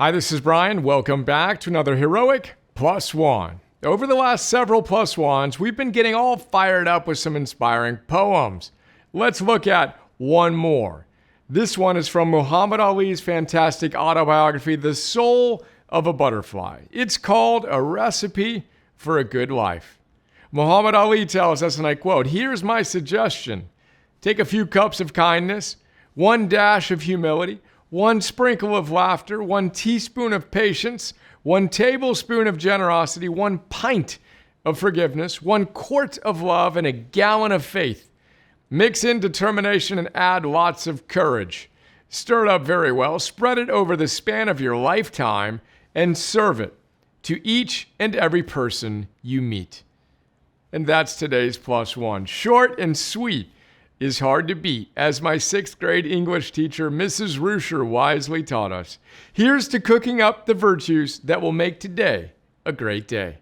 Hi, this is Brian. Welcome back to another heroic plus one. Over the last several plus ones, we've been getting all fired up with some inspiring poems. Let's look at one more. This one is from Muhammad Ali's fantastic autobiography, The Soul of a Butterfly. It's called A Recipe for a Good Life. Muhammad Ali tells us, and I quote, "Here's my suggestion. Take a few cups of kindness, one dash of humility, one sprinkle of laughter, one teaspoon of patience, one tablespoon of generosity, one pint of forgiveness, one quart of love, and a gallon of faith. Mix in determination and add lots of courage. Stir it up very well, spread it over the span of your lifetime, and serve it to each and every person you meet." And that's today's plus one. Short and sweet is hard to beat, as my 6th grade English teacher, Mrs. Ruscher, wisely taught us. Here's to cooking up the virtues that will make today a great day.